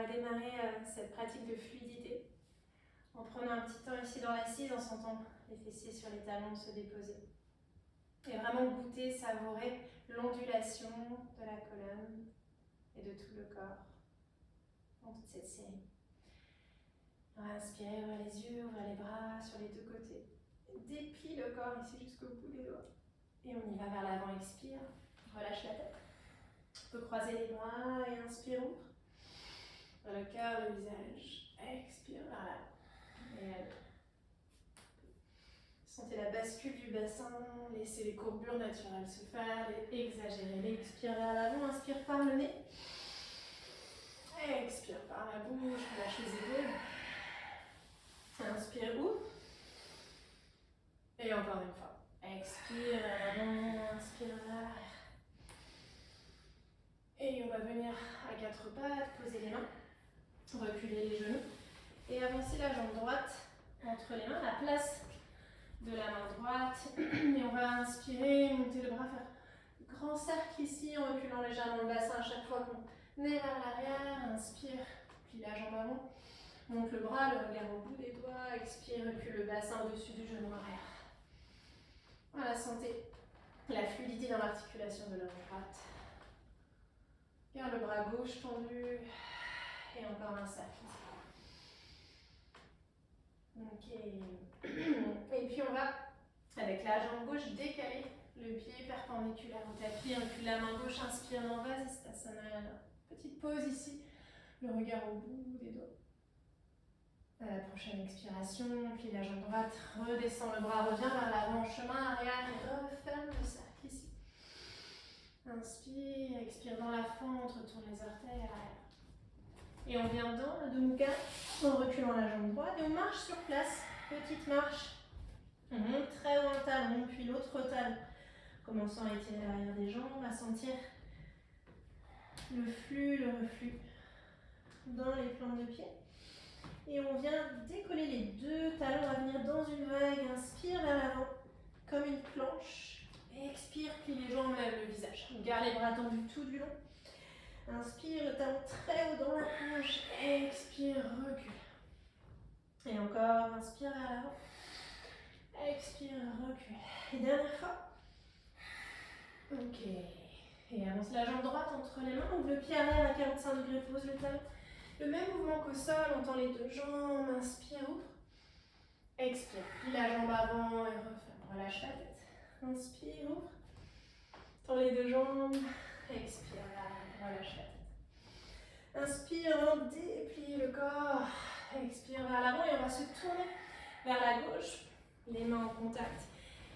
va démarrer cette pratique de fluidité en prenant un petit temps ici dans l'assise, en sentant les fessiers sur les talons se déposer. Et vraiment goûter, savourer l'ondulation de la colonne et de tout le corps dans toute cette série. On va inspirer, ouvrir les yeux, ouvrir les bras sur les deux côtés. Déplie le corps ici jusqu'au bout des doigts. Et on y va vers l'avant, expire. Relâche la tête. On peut croiser les bras et inspire, ouvre. Vers le cœur, le visage. Expire vers l'avant. Et allez. Sentez la bascule du bassin. Laissez les courbures naturelles se faire. Et exagérez. Expire vers l'avant. Inspire par le nez. Expire par la bouche. Relâche les épaules. Inspire, ouvre. Et encore une fois. Expire vers l'avant. Inspire vers l'arrière. Et on va venir à quatre pattes, poser les mains, reculer les genoux et avancer la jambe droite entre les mains, la place de la main droite. Et on va inspirer, monter le bras, faire un grand cercle ici en reculant légèrement le bassin à chaque fois qu'on est vers l'arrière. Inspire, plie la jambe avant, monte le bras, le regard au bout des doigts, expire, recule le bassin au-dessus du genou arrière. Voilà, sentez la fluidité dans l'articulation de la main droite. Garde le bras gauche tendu et encore un cercle. Ok. Et puis on va, avec la jambe gauche, décaler le pied perpendiculaire au tapis. Recule la main gauche, inspire dans Vasisthasana. Petite pause ici, le regard au bout des doigts. À la prochaine expiration, plie la jambe droite, redescend le bras, revient vers l'avant, chemin arrière et referme le cercle ici. Inspire, expire dans la fente, retourne les orteils à l'arrière. Et on vient dans Adho Mukha en reculant la jambe droite et on marche sur place. Petite marche. On monte très haut un talon, puis l'autre talon. Commençant à étirer l'arrière des jambes, à sentir le flux, le reflux dans les plantes de pied. Et on vient décoller les deux talons à venir dans une vague. Inspire vers l'avant, comme une planche. Expire, plie les jambes, lève le visage. Garde les bras tendus tout du long. Inspire, le talon très haut dans la hanche. Expire, recule. Et encore, inspire vers l'avant. Expire, recule. Et dernière fois. Ok. Et avance la jambe droite entre les mains. Ouvre le pied arrière à 45 degrés, pose le talon. Le même mouvement qu'au sol, on tend les deux jambes. Inspire, ouvre. Expire, plie la jambe avant et referme. Relâche la tête. Inspire, ouvre. Tends les deux jambes. Expire, relâche la tête. Inspire, on déplie le corps. Expire vers l'avant et on va se tourner vers la gauche. Les mains en contact.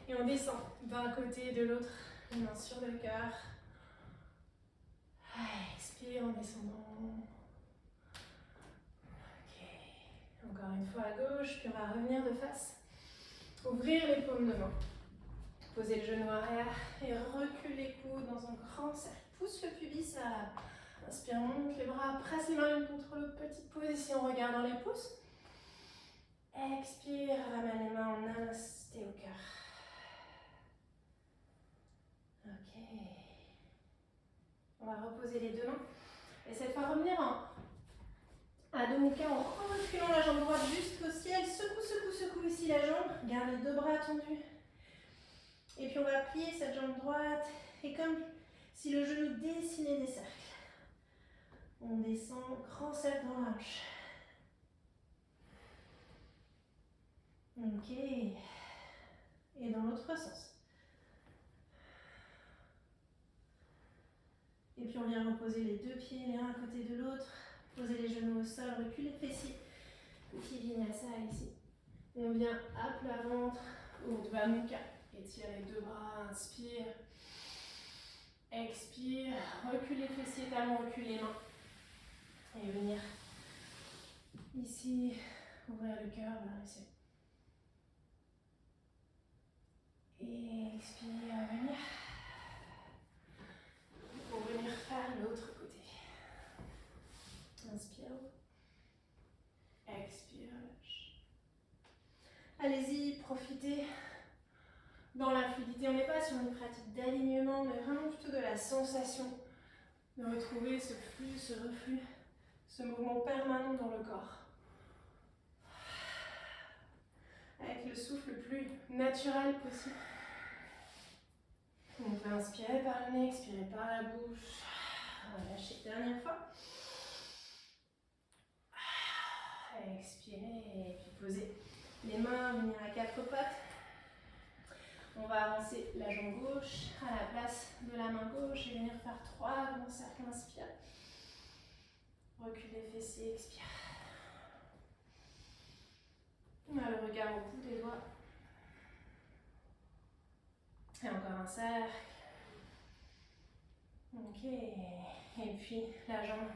Et on descend d'un côté et de l'autre. Les mains sur le cœur. Expire en descendant. Ok. Encore une fois à gauche, puis on va revenir de face. Ouvrir les paumes de main. Posez le genou arrière et recule les coudes dans un grand cercle. Pousse le pubis à l'avant. Inspire, monte les bras, presse les mains l'une contre l'autre. Petite pause ici, on regarde dans les pouces. Expire, ramène les mains en namasté au cœur. Ok. On va reposer les deux mains. Et cette fois, revenir en Adho Mukha en reculant la jambe droite jusqu'au ciel. Secoue, secoue, secoue ici la jambe. Garde les deux bras tendus. Et puis on va plier cette jambe droite. Et comme si le genou dessinait des cercles. On descend, grand cercle dans la hanche. Ok. Et dans l'autre sens. Et puis on vient reposer les deux pieds l'un à côté de l'autre. Poser les genoux au sol, recule les fessiers. Petit vinyasa ici. Et on vient à plat ventre, Urdhva Mukha. Étire les deux bras, inspire. Expire, recule les fessiers, talons, recule les mains. Et venir ici, ouvrir le cœur vers le ciel. Et expire, venir. Pour venir faire l'autre côté. Inspire. Expire, lâche. Allez-y, profitez. Dans la fluidité, on n'est pas sur une pratique d'alignement, mais vraiment plutôt de la sensation de retrouver ce flux, ce reflux Ce mouvement permanent dans le corps. Avec le souffle le plus naturel possible. On peut inspirer par le nez, expirer par la bouche. Relâchez, dernière fois. Expirez et puis posez les mains, venir à quatre pattes. On va avancer la jambe gauche à la place de la main gauche et venir faire 3 grands cercles. Inspire. Recule les fessiers, expire. On a le regard au bout des doigts. Et encore un cercle. Ok. Et puis la jambe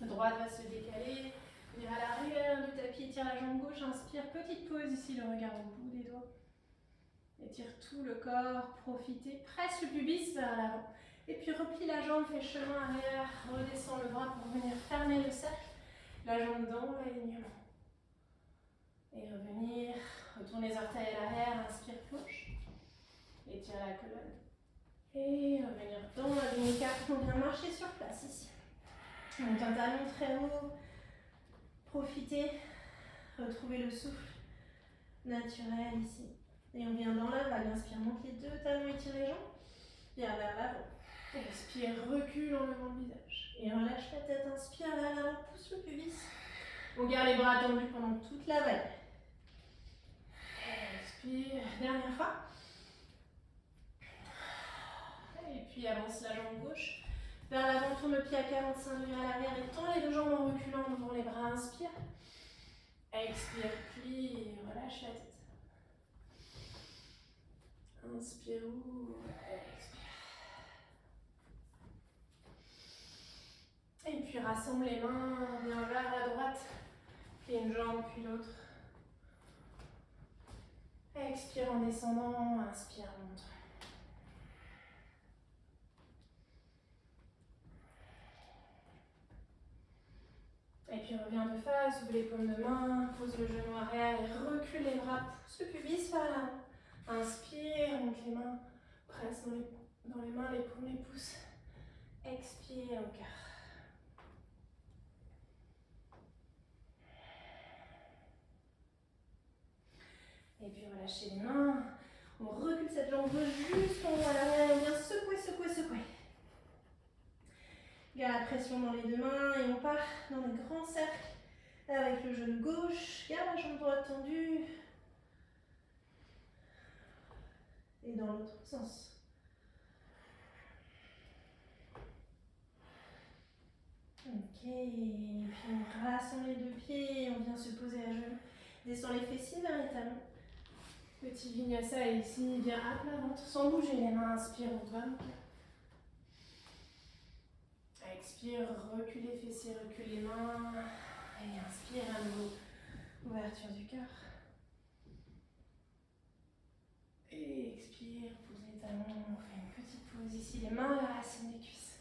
droite va se décaler. Venir à l'arrière du tapis, tire la jambe gauche, inspire. Petite pause ici, le regard au bout des doigts. Étire tout le corps, profitez. Presse le pubis vers l'avant. Et puis replie la jambe, fais chemin arrière, redescends le bras pour venir fermer le cercle. La jambe dans l'alignement. Et revenir, retourne les orteils à l'arrière, inspire, plonge. Étire la colonne. Et revenir dans la demi-carte. On vient marcher sur place ici. Monte un talon très haut. Profitez, retrouvez le souffle naturel ici. Et on vient dans la vague. Inspire, monte les deux talons, étire les jambes. Viens vers l'avant. Expire, recule en levant le visage. Et relâche la tête, inspire vers l'avant, pousse le pubis. On garde les bras tendus pendant toute la vague. Expire, dernière fois. Et puis avance la jambe gauche. Vers l'avant, tourne le pied à 45 degrés à l'arrière et tend les deux jambes en reculant devant les bras. Inspire. Expire, plie et relâche la tête. Inspire, ouvre, expire. Et puis rassemble les mains, viens vers la droite. Plie une jambe puis l'autre. Expire en descendant, inspire, monte. Et puis reviens de face, ouvre les paumes de main, pose le genou arrière et recule les bras, pousse le pubis vers l'avant. Inspire, monte les mains, presse dans les mains, les paumes, les pouces. Expire au cœur. Et puis relâchez les mains. On recule cette jambe juste en haut à l'arrière. On vient secouer, secouer, secouer. Garde la pression dans les deux mains et on part dans des grands cercles avec le genou gauche. Garde la jambe droite tendue. Et dans l'autre sens. Ok, et puis on rassemble les deux pieds et on vient se poser à genoux. Descend les fessiers vers les talons. Petit vinyasa ici, viens à plat ventre sans bouger les mains. Inspire, on va. Expire, recule les fessiers, recule les mains. Et inspire à nouveau, ouverture du cœur. Et expire, pose les talons, on fait une petite pause ici, les mains à la racine des cuisses.